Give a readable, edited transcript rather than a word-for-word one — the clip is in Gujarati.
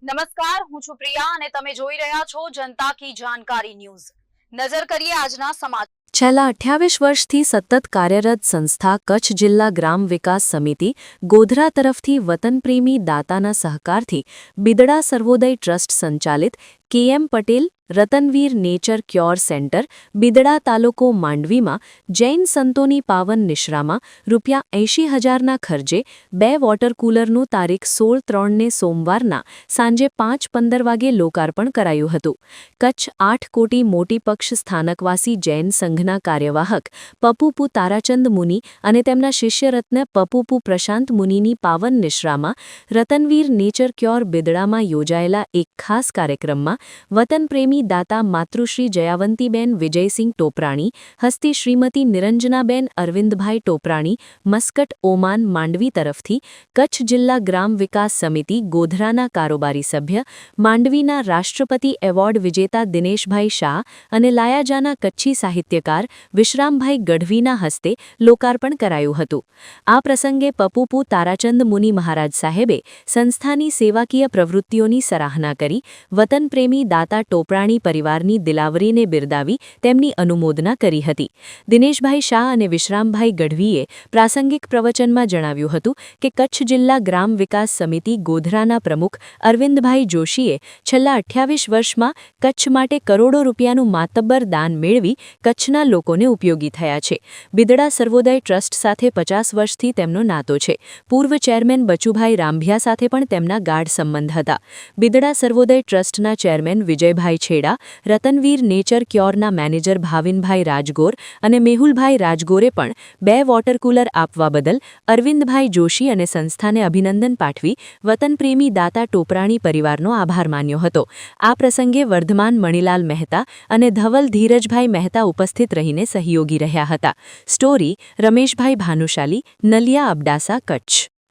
નમસ્કાર, હું છું પ્રિયા અને તમે જોઈ રહ્યા છો જનતા કી જાણકારી ન્યૂઝ। નજર કરીએ આજના સમાચાર। છેલ્લા 28 વર્ષથી સતત કાર્યરત સંસ્થા કચ્છ જિલ્લા ગ્રામ વિકાસ સમિતિ ગોધરા તરફથી વતનપ્રેમી દાતાના સહકારથી બિદડા સર્વોદય ટ્રસ્ટ સંચાલિત KM Patel Ratanveer nature cure centre Bidada તાલુકો માંડવીમાં જૈન સંતોની પાવન નિશ્રામાં ₹80,000ના ખર્ચે 2 વોટર કૂલરનું તારીખ 16/3ને સોમવારના સાંજે 5:15 વાગે લોકાર્પણ કરાયું હતું। કચ્છ 8 કોટી મોટી પક્ષ સ્થાનકવાસી જૈન સંઘના કાર્યવાહક પપુપુ તારાચંદ મુનિ અને તેમના શિષ્યરત્ન પપુપુ પ્રશાંત મુનિની પાવન નિશ્રામાં રતનવીર નેચર ક્યોર બિદડામાં યોજાયેલા એક ખાસ કાર્યક્રમમાં વતનપ્રેમી દાતા માતૃશ્રી જયાવંતીબેન વિજયસિંહ ટોપરાણી હસ્તે શ્રીમતી નિરંજનાબેન અરવિંદભાઈ ટોપરાણી મસ્કટ ઓમાન માંડવી તરફથી કચ્છ જિલ્લા ગ્રામ વિકાસ સમિતિ ગોધરાના કારોબારી સભ્ય માંડવીના રાષ્ટ્રપતિ એવોર્ડ વિજેતા દિનેશભાઈ શાહ અને લાયાજાના કચ્છી સાહિત્યકાર વિશ્રામભાઈ ગઢવીના હસ્તે લોકાર્પણ કરાયું હતું। આ પ્રસંગે પપુપુ તારાચંદ મુનિ મહારાજ સાહેબે સંસ્થાની સેવાકીય પ્રવૃત્તિઓની સરાહના કરી વતનપ્રેમી દાતા ટોપરાણી પરિવારની દિલાવરીને બિરદાવી તેમની અનુમોદના કરી હતી। દિનેશભાઈ શાહ અને વિશ્રામભાઈ ગઢવીએ પ્રાસંગિક પ્રવચનમાં જણાવ્યું હતું કે કચ્છ જિલ્લા ગ્રામ વિકાસ સમિતિ ગોધરાના પ્રમુખ અરવિંદભાઈ જોશીએ છેલ્લા 28 વર્ષમાં કચ્છ માટે કરોડો રૂપિયાનું માતબ્બર દાન મેળવી કચ્છના લોકોને ઉપયોગી થયા છે। બિદડા સર્વોદય ટ્રસ્ટ સાથે 50 વર્ષથી તેમનો નાતો છે। પૂર્વ ચેરમેન બચુભાઈ રાંભિયા સાથે પણ તેમના ગાઢ સંબંધ હતા। બિદડા સર્વોદય ટ્રસ્ટના ચેરમેન વિજયભાઈ છેડા રતનવીર નેચર ક્યોરના મેનેજર ભાવિનભાઈ રાજગોર અને મેહુલભાઈ રાજગોરે પણ 2 વોટર કૂલર આપવા બદલ અરવિંદભાઈ જોશી અને સંસ્થાને અભિનંદન પાઠવી વતનપ્રેમી દાતા ટોપરાણી પરિવારનો આભાર માન્યો હતો। આ પ્રસંગે વર્ધમાન મણિલાલ મહેતા અને ધવલ ધીરજભાઈ મહેતા ઉપસ્થિત રહીને સહયોગી રહ્યા હતા। સ્ટોરી રમેશભાઈ ભાનુશાલી, નલિયા અબડાસા, કચ્છ।